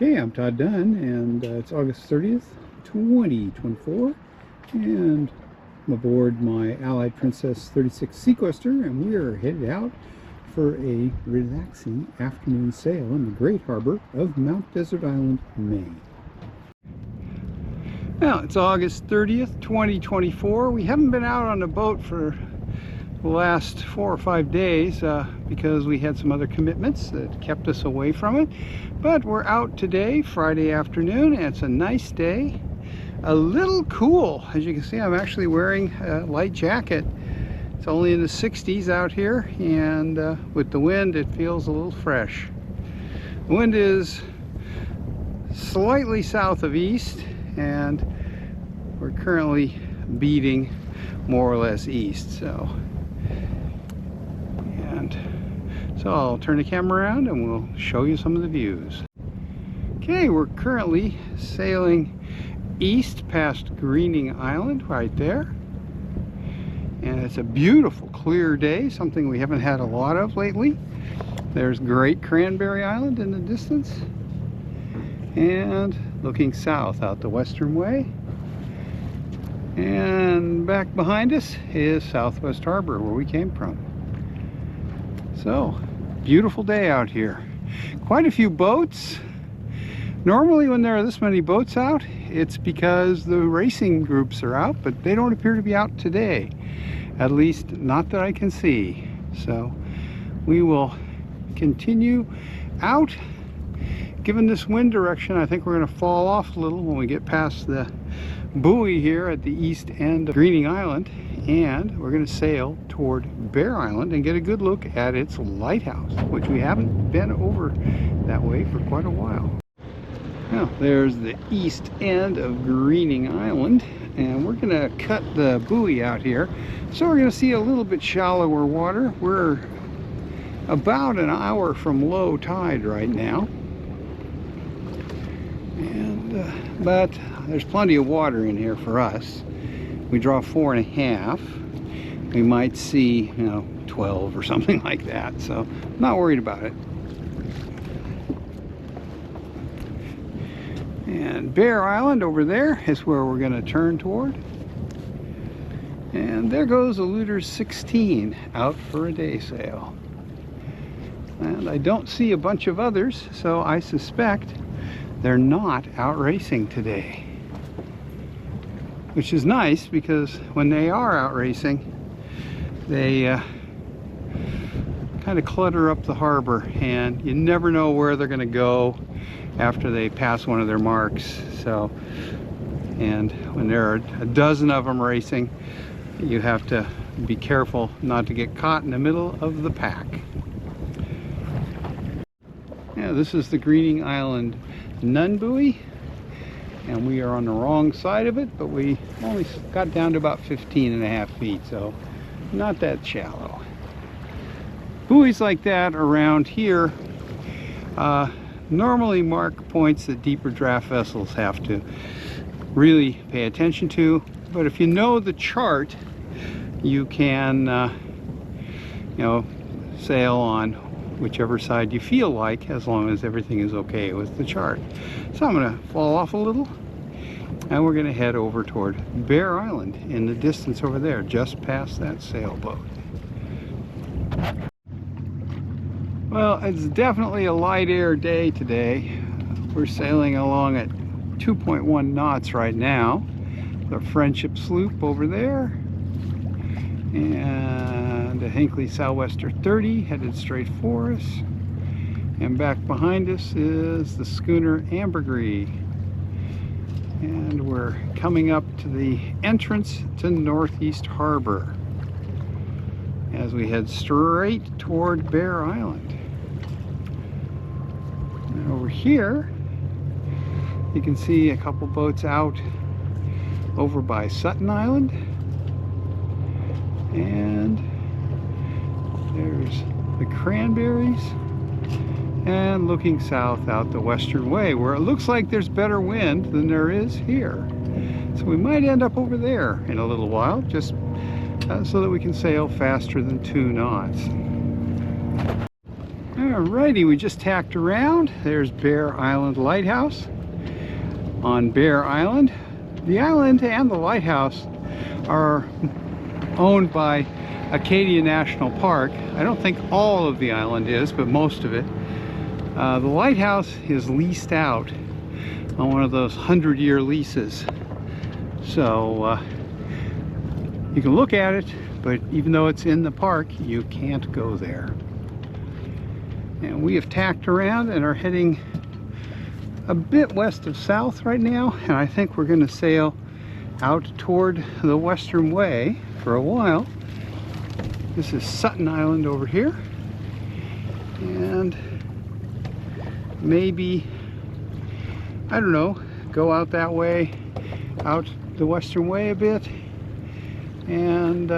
Okay, I'm Todd Dunn, and it's August 30th, 2024, and I'm aboard my Allied Princess 36 Sequester, and we are headed out for a relaxing afternoon sail in the great harbor of Mount Desert Island, Maine. Now, it's August 30th, 2024. We haven't been out on a boat for the last 4 or 5 days because we had some other commitments that kept us away from it. But we're out today, Friday afternoon, and it's a nice day. A little cool. As you can see, I'm actually wearing a light jacket. It's only in the 60s out here, and with the wind, it feels a little fresh. The wind is slightly south of east, and we're currently beating more or less east. So I'll turn the camera around and we'll show you some of the views. Okay, we're currently sailing east past Greening Island right there. And it's a beautiful clear day, something we haven't had a lot of lately. There's Great Cranberry Island in the distance. And looking south out the western way. And back behind us is Southwest Harbor, where we came from. So, beautiful day out here. Quite a few boats. Normally when there are this many boats out, it's because the racing groups are out, but they don't appear to be out today. At least not that I can see. So we will continue out. Given this wind direction, I think we're going to fall off a little when we get past the buoy here at the east end of Greening Island, and we're going to sail toward Bear Island and get a good look at its lighthouse, which we haven't been over that way for quite a while. Now, there's the east end of Greening Island, and we're going to cut the buoy out here, so we're going to see a little bit shallower water. We're about an hour from low tide right now, and but there's plenty of water in here for us. We draw 4.5. We might see, 12 or something like that, so I'm not worried about it. And Bear Island over there is where we're going to turn toward. And there goes Eluder's 16 out for a day sail. And I don't see a bunch of others, so I suspect they're not out racing today. Which is nice, because when they are out racing, they kind of clutter up the harbor, and you never know where they're going to go after they pass one of their marks. So, and when there are a dozen of them racing, you have to be careful not to get caught in the middle of the pack. Yeah, this is the Greening Island Nun Buoy, and we are on the wrong side of it, but we only got down to about 15.5 feet, so not that shallow. Buoys like that around here normally mark points that deeper draft vessels have to really pay attention to, but if you know the chart, you can sail on whichever side you feel like, as long as everything is okay with the chart. So I'm going to fall off a little, and we're going to head over toward Bear Island in the distance over there, just past that sailboat. Well, it's definitely a light air day today. We're sailing along at 2.1 knots right now. The Friendship sloop over there, and a Hinckley Sou'wester 30 headed straight for us. And back behind us is the schooner Ambergris. And we're coming up to the entrance to Northeast Harbor as we head straight toward Bear Island. And over here, you can see a couple boats out over by Sutton Island. And there's the Cranberries, and looking south out the western way, where it looks like there's better wind than there is here. So we might end up over there in a little while, just so that we can sail faster than 2 knots. Alrighty, we just tacked around. There's Bear Island Lighthouse. On Bear Island, the island and the lighthouse are owned by Acadia National Park. I don't think all of the island is, but most of it. The lighthouse is leased out on one of those 100-year leases. So you can look at it, but even though it's in the park, you can't go there. And we have tacked around and are heading a bit west of south right now, and I think we're going to sail out toward the Western Way for a while. This is Sutton Island over here, and maybe, I don't know, go out that way, out the Western Way a bit, and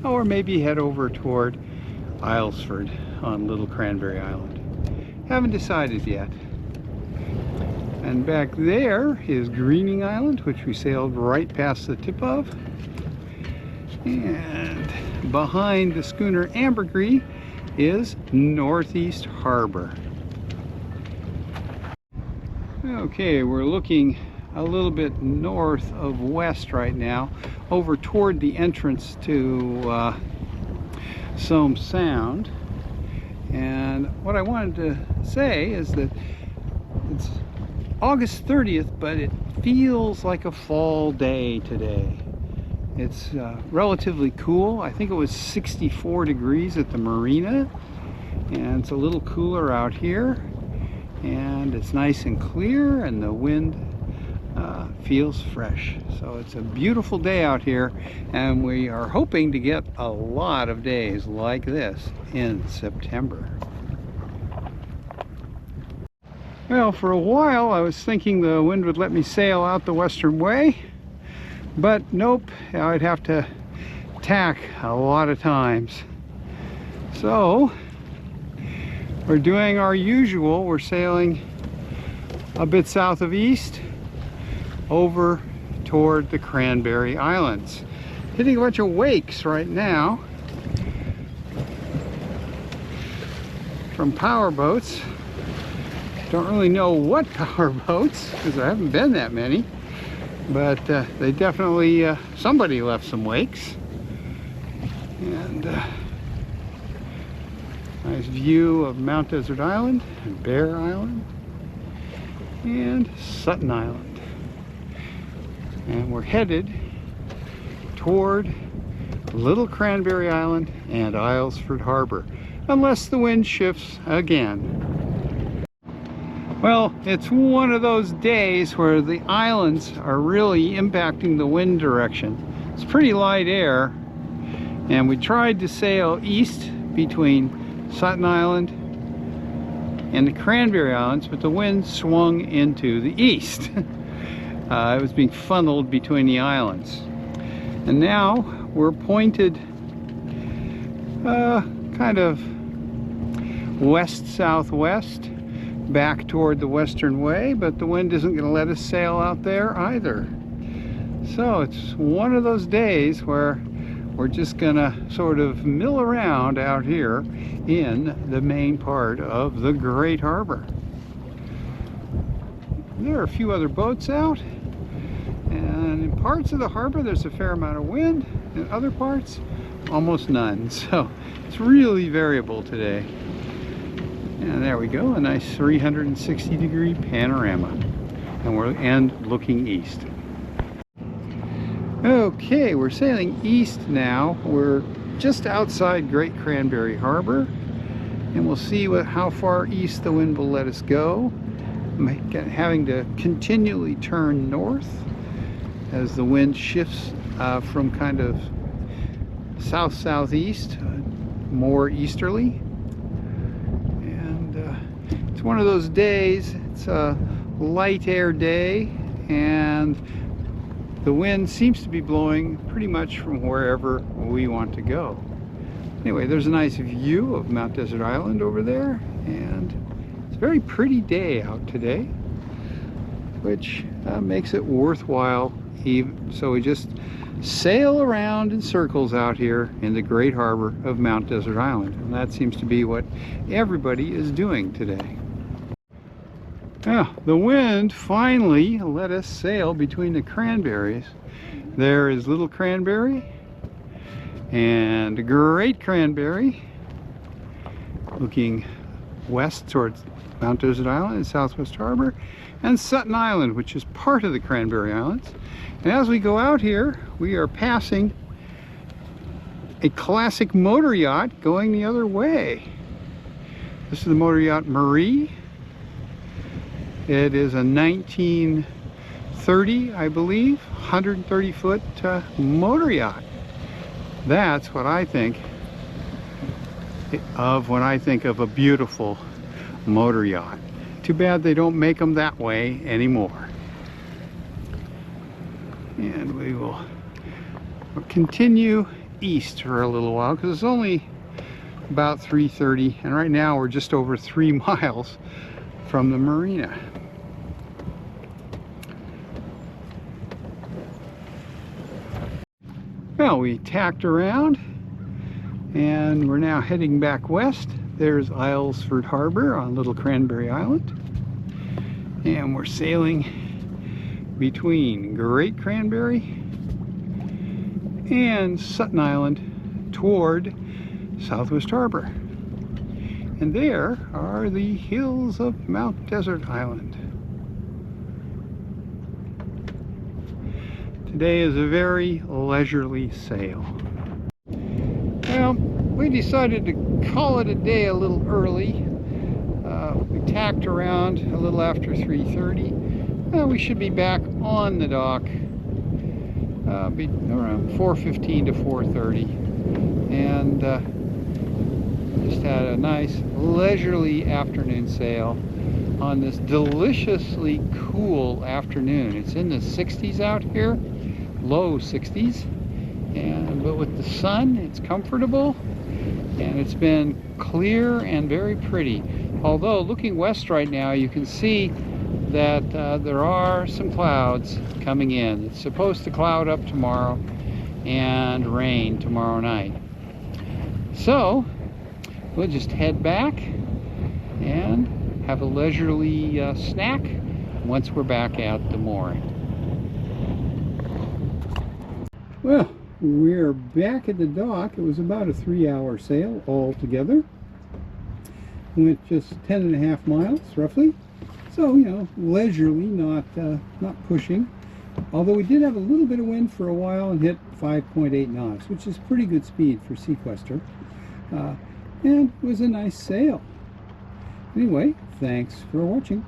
or maybe head over toward Islesford on Little Cranberry Island. Haven't decided yet. And back there is Greening Island, which we sailed right past the tip of. And behind the schooner Ambergris is Northeast Harbor. Okay, we're looking a little bit north of west right now, over toward the entrance to Somme Sound. And what I wanted to say is that it's August 30th, but it feels like a fall day today. It's relatively cool. I think it was 64 degrees at the marina, and it's a little cooler out here, and it's nice and clear, and the wind feels fresh. So it's a beautiful day out here, and we are hoping to get a lot of days like this in September. Well, for a while I was thinking the wind would let me sail out the Western Way, but nope, I'd have to tack a lot of times. So we're doing our usual. We're sailing a bit south of east over toward the Cranberry Islands. Hitting a bunch of wakes right now from power boats. Don't really know what power boats, because there haven't been that many, but they definitely, somebody left some wakes. And nice view of Mount Desert Island and Bear Island and Sutton Island. And we're headed toward Little Cranberry Island and Islesford Harbor, unless the wind shifts again. Well, it's one of those days where the islands are really impacting the wind direction. It's pretty light air, and we tried to sail east between Sutton Island and the Cranberry Islands, but the wind swung into the east. It was being funneled between the islands. And now we're pointed kind of west-southwest back toward the Western Way, but the wind isn't going to let us sail out there either. So it's one of those days where we're just going to sort of mill around out here in the main part of the Great Harbor. There are a few other boats out, and in parts of the harbor there's a fair amount of wind, in other parts almost none. So it's really variable today. And there we go, a nice 360-degree panorama, and we're looking east. Okay, we're sailing east now. We're just outside Great Cranberry Harbor, and we'll see how far east the wind will let us go. I'm having to continually turn north as the wind shifts from kind of south-southeast, more easterly. And it's one of those days, it's a light air day, and the wind seems to be blowing pretty much from wherever we want to go. Anyway, there's a nice view of Mount Desert Island over there, and it's a very pretty day out today, which makes it worthwhile. So we just sail around in circles out here in the great harbor of Mount Desert Island. And that seems to be what everybody is doing today. Now, the wind finally let us sail between the cranberries. There is Little Cranberry and Great Cranberry, looking west towards Mount Desert Island and Southwest Harbor, and Sutton Island, which is part of the Cranberry Islands. And as we go out here, we are passing a classic motor yacht going the other way. This is the motor yacht Marie. It is a 1930, I believe, 130-foot motor yacht. That's what I think of when I think of a beautiful motor yacht. Too bad they don't make them that way anymore. And we will continue east for a little while because it's only about 3:30, and right now we're just over 3 miles from the marina. Well, we tacked around and we're now heading back west. There's Islesford Harbor on Little Cranberry Island, and we're sailing between Great Cranberry and Sutton Island toward Southwest Harbor. And there are the hills of Mount Desert Island. Today is a very leisurely sail. Well, we decided to call it a day a little early. We tacked around a little after 3:30. We should be back on the dock around 4:15 to 4:30. And just had a nice leisurely afternoon sail on this deliciously cool afternoon. It's in the 60s out here, low 60s, but with the sun it's comfortable, and it's been clear and very pretty. Although looking west right now, you can see that there are some clouds coming in. It's supposed to cloud up tomorrow and rain tomorrow night. So we'll just head back and have a leisurely snack once we're back at the mooring. Well, we're back at the dock. It was about a 3-hour sail altogether. Went just 10.5 miles roughly. So, you know, leisurely, not pushing. Although we did have a little bit of wind for a while and hit 5.8 knots, which is pretty good speed for sequester. And it was a nice sail. Anyway, thanks for watching.